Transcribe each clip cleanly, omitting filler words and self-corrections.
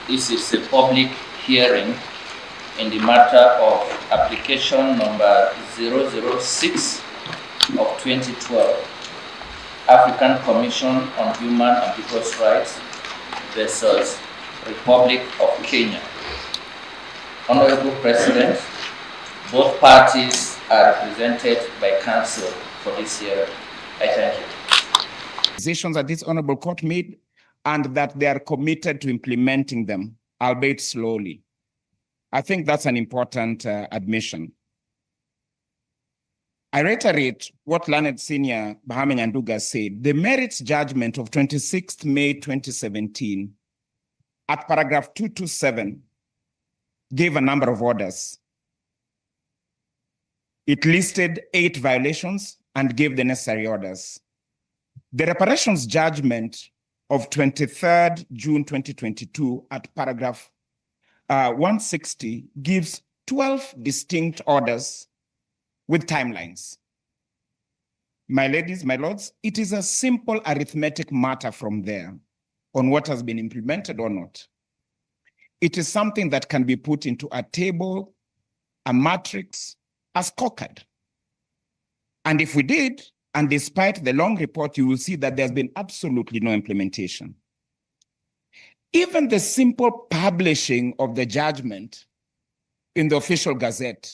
This is a public hearing in the matter of application number 006 of 2012, African Commission on Human and People's Rights versus Republic of Kenya. Honorable President, both parties are represented by counsel for this hearing. I thank you. Decisions that this honorable court made and that they are committed to implementing them, albeit slowly. I think that's an important admission. I reiterate what Learned Senior Bahame Nyanduga said. The merits judgment of 26th May 2017 at paragraph 227 gave a number of orders. It listed 8 violations and gave the necessary orders. The reparations judgment of 23rd June 2022 at paragraph 160 gives 12 distinct orders with timelines. My ladies, my lords, it is a simple arithmetic matter from there on what has been implemented or not. It is something that can be put into a table, a matrix, a scorecard. And if we did, and despite the long report, you will see that there's been absolutely no implementation. Even the simple publishing of the judgment in the official gazette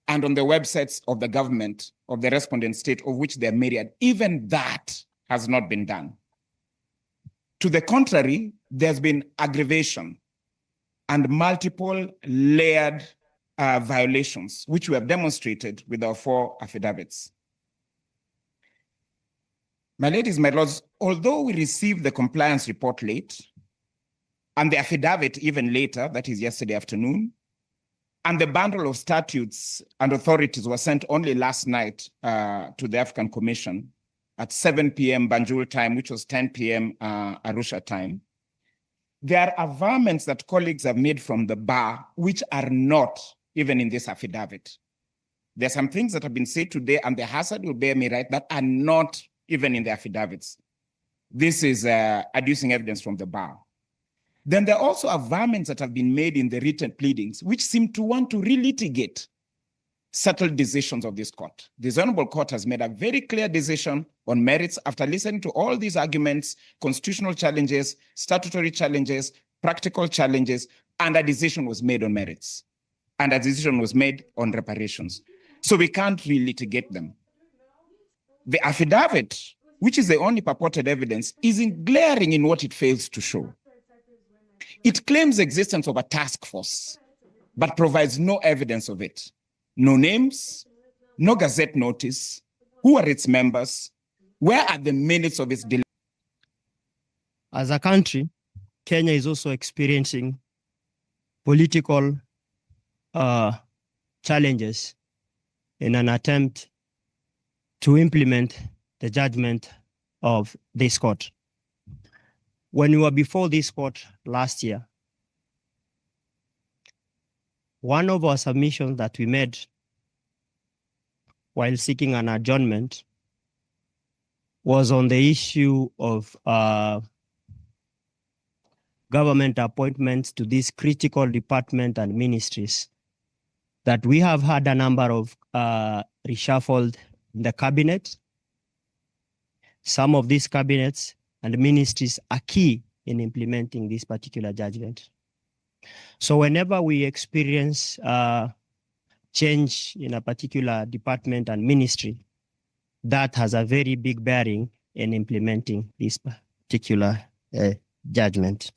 and on the websites of the government of the respondent state, of which there are myriad, even that has not been done. To the contrary, there's been aggravation and multiple layered violations, which we have demonstrated with our 4 affidavits. My ladies, my lords, although we received the compliance report late, and the affidavit even later, that is yesterday afternoon, and the bundle of statutes and authorities were sent only last night to the African Commission at 7 p.m. Banjul time, which was 10 p.m. Arusha time. There are averments that colleagues have made from the bar, which are not even in this affidavit. There are some things that have been said today, and the hazard will bear me right, that are not even in the affidavits. This is adducing evidence from the bar. Then there are also averments that have been made in the written pleadings, which seem to want to relitigate settled decisions of this court. This honorable court has made a very clear decision on merits after listening to all these arguments, constitutional challenges, statutory challenges, practical challenges, and a decision was made on merits. And a decision was made on reparations. So we can't relitigate them. The affidavit, which is the only purported evidence, is glaring in what it fails to show. It claims the existence of a task force, but provides no evidence of it. No names, no gazette notice, who are its members, where are the minutes of its delay. As a country, Kenya is also experiencing political challenges in an attempt to implement the judgment of this court. When we were before this court last year, one of our submissions that we made while seeking an adjournment was on the issue of government appointments to these critical departments and ministries, that we have had a number of reshuffled in the cabinet. Some of these cabinets and ministries are key in implementing this particular judgment. So whenever we experience change in a particular department and ministry, that has a very big bearing in implementing this particular judgment.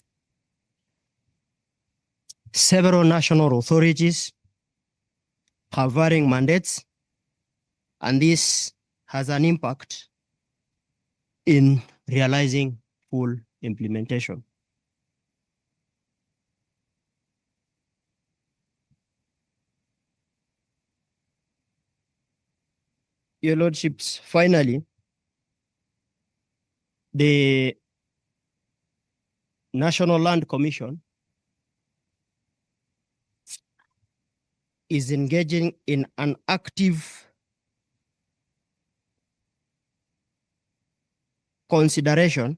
Several national authorities have varying mandates, and this has an impact in realizing full implementation. Your Lordships, finally, the National Land Commission is engaging in an active consideration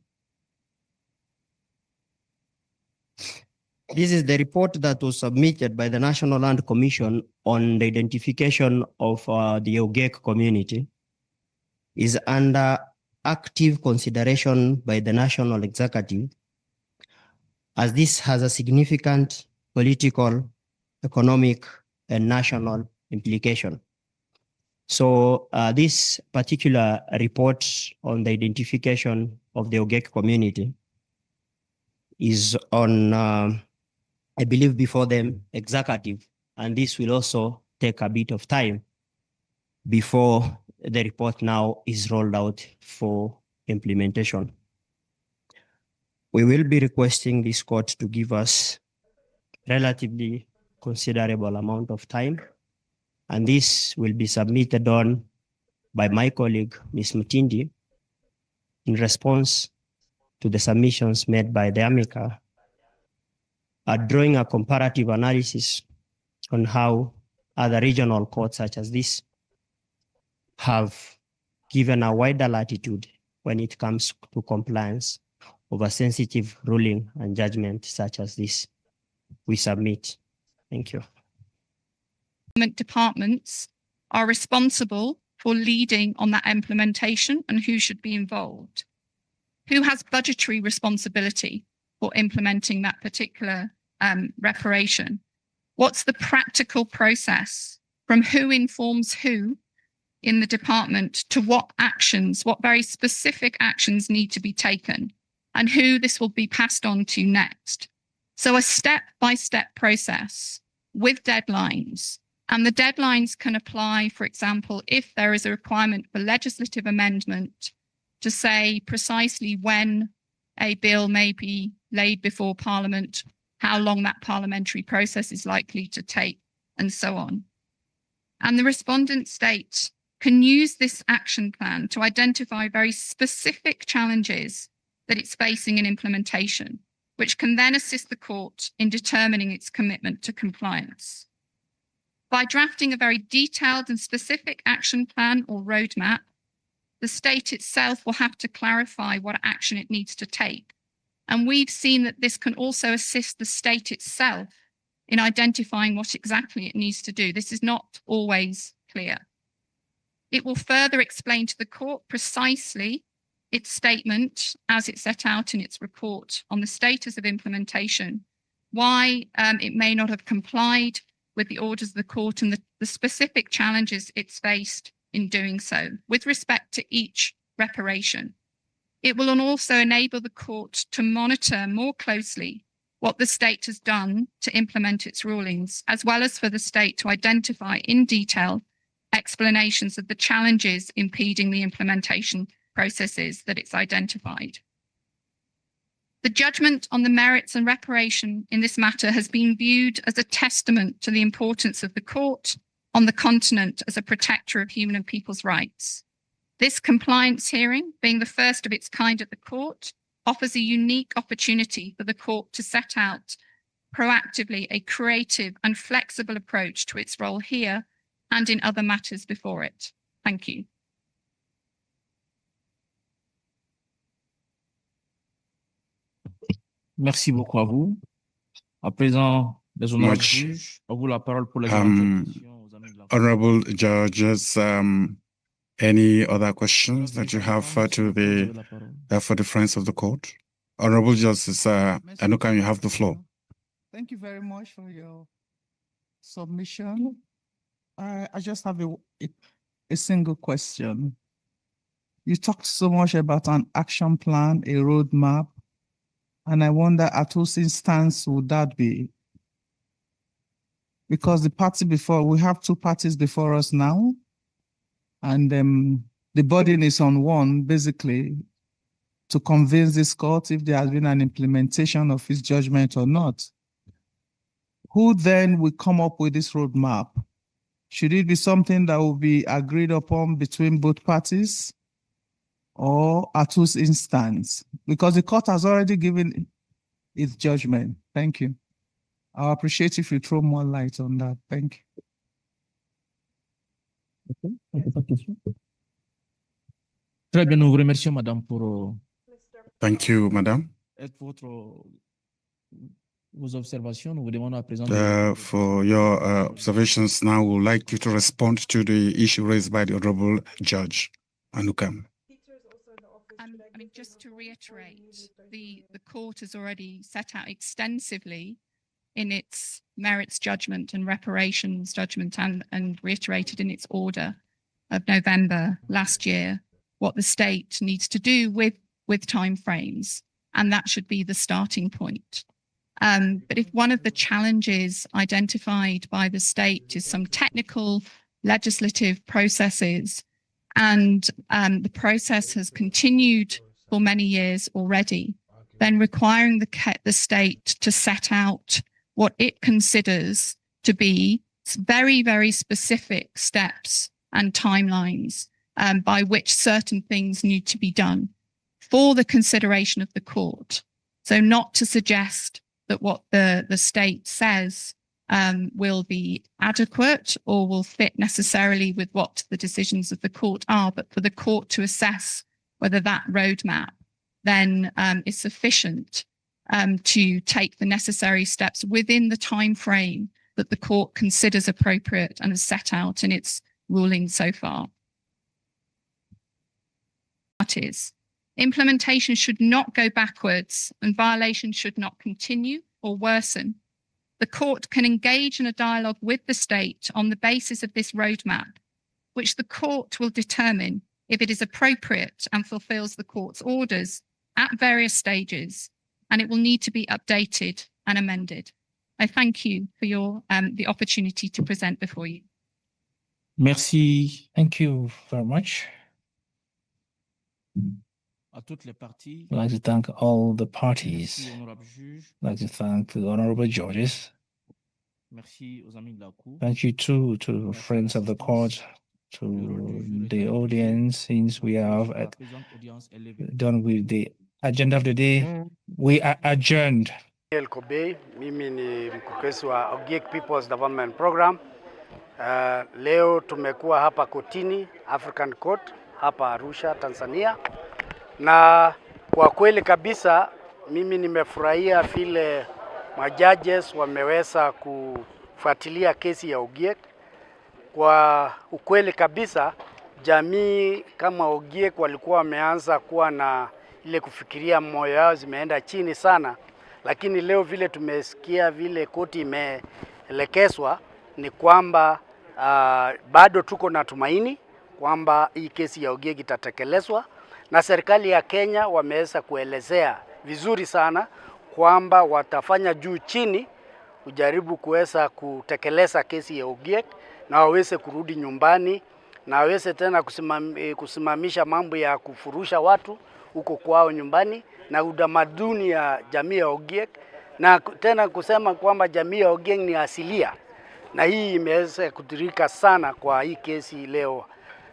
This is the report that was submitted by the National Land Commission on the identification of the OGIEK community. Is under active consideration by the National Executive, as this has a significant political, economic, and national implication. So this particular report on the identification of the OGIEK community is on, I believe, before the executive, and this will also take a bit of time before the report now is rolled out for implementation. We will be requesting this court to give us relatively considerable amount of time, and this will be submitted on by my colleague, Ms. Mutindi, in response to the submissions made by the AMICA, drawing a comparative analysis on how other regional courts such as this have given a wider latitude when it comes to compliance of a sensitive ruling and judgment such as this. We submit. Thank you. Departments are responsible for leading on that implementation and who should be involved. Who has budgetary responsibility for implementing that particular reparation? What's the practical process from who informs who in the department to what actions, what very specific actions need to be taken, and who this will be passed on to next? So a step-by-step process with deadlines. And the deadlines can apply, for example, if there is a requirement for legislative amendment to say precisely when a bill may be laid before Parliament, how long that parliamentary process is likely to take, and so on. And the respondent state can use this action plan to identify very specific challenges that it's facing in implementation, which can then assist the court in determining its commitment to compliance. By drafting a very detailed and specific action plan or roadmap, the state itself will have to clarify what action it needs to take. And we've seen that this can also assist the state itself in identifying what exactly it needs to do. This is not always clear. It will further explain to the court precisely its statement as it's set out in its report on the status of implementation, why it may not have complied with the orders of the court and the specific challenges it's faced in doing so with respect to each reparation. It will also enable the court to monitor more closely what the state has done to implement its rulings, as well as for the state to identify in detail explanations of the challenges impeding the implementation processes that it's identified. The judgment on the merits and reparation in this matter has been viewed as a testament to the importance of the court on the continent as a protector of human and people's rights. This compliance hearing, being the first of its kind at the court, offers a unique opportunity for the court to set out proactively a creative and flexible approach to its role here and in other matters before it. Thank you. Merci beaucoup à vous. À présent, les honorables juges, à vous la parole pour les interventions aux amis de la Cour. Honorable judges, any other questions that you have for the friends of the court? Honorable Justice Anuka, you have the floor. Thank you very much for your submission. I just have a single question. You talked so much about an action plan, a roadmap, and I wonder at whose instance would that be? Because we have two parties before us now, and the burden is on one, basically, to convince this court if there has been an implementation of his judgment or not. Who then will come up with this roadmap? Should it be something that will be agreed upon between both parties, or at whose instance? Because the court has already given its judgment. Thank you. I'll appreciate if you throw more light on that. Thank you. Très bien, nous vous remercions, madame, pour Thank you, madam. votre For your observations now, we would like you to respond to the issue raised by the Honorable Judge Anukam. I mean, just to reiterate, the court has already set out extensively in its merits judgment and reparations judgment and reiterated in its order of November last year what the state needs to do with timeframes, and that should be the starting point. But if one of the challenges identified by the state is some technical legislative processes, and the process has continued for many years already, then requiring the state to set out what it considers to be very, very specific steps and timelines by which certain things need to be done for the consideration of the court. So not to suggest that what the state says will be adequate or will fit necessarily with what the decisions of the court are, but for the court to assess whether that roadmap then is sufficient to take the necessary steps within the time frame that the court considers appropriate and has set out in its ruling so far. That is, implementation should not go backwards and violations should not continue or worsen. The court can engage in a dialogue with the state on the basis of this roadmap, which the court will determine if it is appropriate and fulfills the court's orders at various stages, and it will need to be updated and amended. I thank you for your the opportunity to present before you. Merci. Thank you very much. À toutes les parties. I'd like to thank all the parties. I'd like to thank the honorable judges. Merci aux amis de la Cour. Thank you too to friends of the court, to the audience, since we have done with the agenda of the day. We are adjourned. Mimi ni mkurugenzi wa OGIEK People's Development Program. Leo tumekuwa hapa kotini, African Court, hapa Arusha, Tanzania. Na kwa kweli kabisa mimi nimefurahia vile majudges wameweza kufuatilia kesi ya OGIEK. Kwa ukweli kabisa jamii kama OGIEK walikuwa wameanza kuwa na ile kufikiria moyo yao zimeenda chini sana, lakini leo vile tumesikia vile koti imeelekezwa ni kwamba bado tuko na tumaini kwamba hii kesi ya OGIEK itatekelezwa, na serikali ya Kenya wameweza kuelezea vizuri sana kwamba watafanya juu chini kujaribu kuweza kutekeleza kesi ya OGIEK na waweze kurudi nyumbani na waweze tena kusimamisha mambo ya kufurusha watu huko kwao nyumbani na utamaduni ya jamii ya OGIEK, na tena kusema kwamba jamii ya OGIEK ni asilia, na hii imeweza kudirika sana kwa hii kesi leo.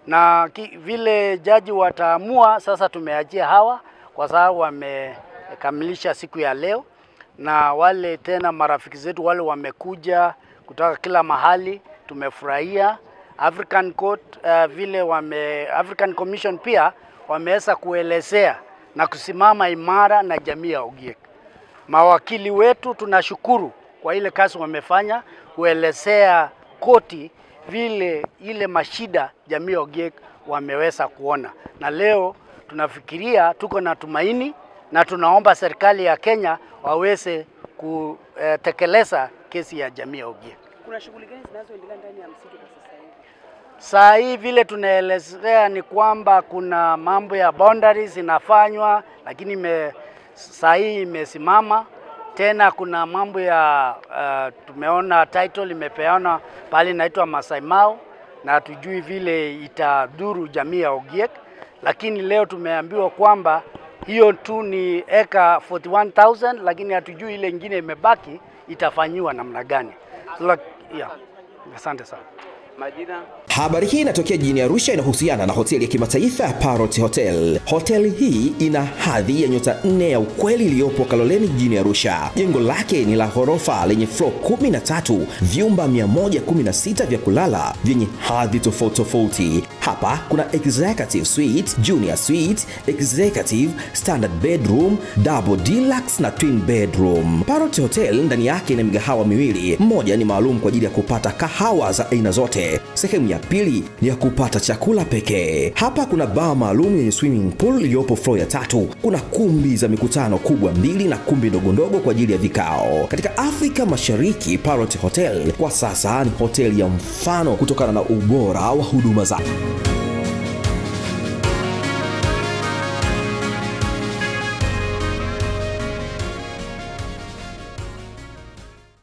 Na vile jaji wataamua sasa, tumeachia hawa kwa sababu wamekamilisha siku ya leo, na wale tena marafiki zetu wale wamekuja kutoka kila mahali, tumefurahia. African Court vile African Commission pia wameweza kuelezea na kusimama imara na jamii ya OGIEK. Mawakili wetu tunashukuru kwa ile kazi wamefanya kuelezea koti vile ile mashida jamii ya OGIEK wameweza kuona, na leo tunafikiria tuko na tumaini na tunaomba serikali ya Kenya waweze kutekeleza kesi ya jamii ya OGIEK. Kuna shughuli gani zinazoendelea ndani ya msitu kwa sasa hivi? Saa hii vile tunaelezea ni kwamba kuna mambo ya boundaries inafanywa, lakini saa hii imesimama. Tena kuna mambo ya tumeona title imepeana pale inaitwa Masai Mara, na tujui vile itadhuru jamii ya OGIEK, lakini leo tumeambiwa kwamba hiyo tu ni eka 41,000, lakini hatujui ile nyingine imebaki itafanywa namna gani. So, yeah. Asante sana. Majina Habari hii inatokea jijini Arusha, inahusiana na hoteli ya kimataifa ya Parrot Hotel. Hoteli hii ina hadhi ya nyota 4 ya ukweli iliyopo Kaloleni jijini Arusha. Jengo lake ni la ghorofa lenye floor 13, vyumba 116 vya kulala vyenye hadhi tofauti. Hapa kuna executive suite, junior suite, executive, standard bedroom, double deluxe na twin bedroom. Parrot Hotel ndani yake ina migahawa miwili. Mmoja ni maalum kwa ajili ya kupata kahawa za aina zote. Sehemu ya pili ni ya kupata chakula pekee. Hapa kuna bar maalum yenye swimming pool iliyopo floor ya 3. Kuna kumbi za mikutano kubwa 2 na kumbi ndogo kwa ajili ya vikao. Katika Afrika Mashariki, Parrot Hotel kwa sasa ni hoteli ya mfano kutokana na ubora wa huduma zake.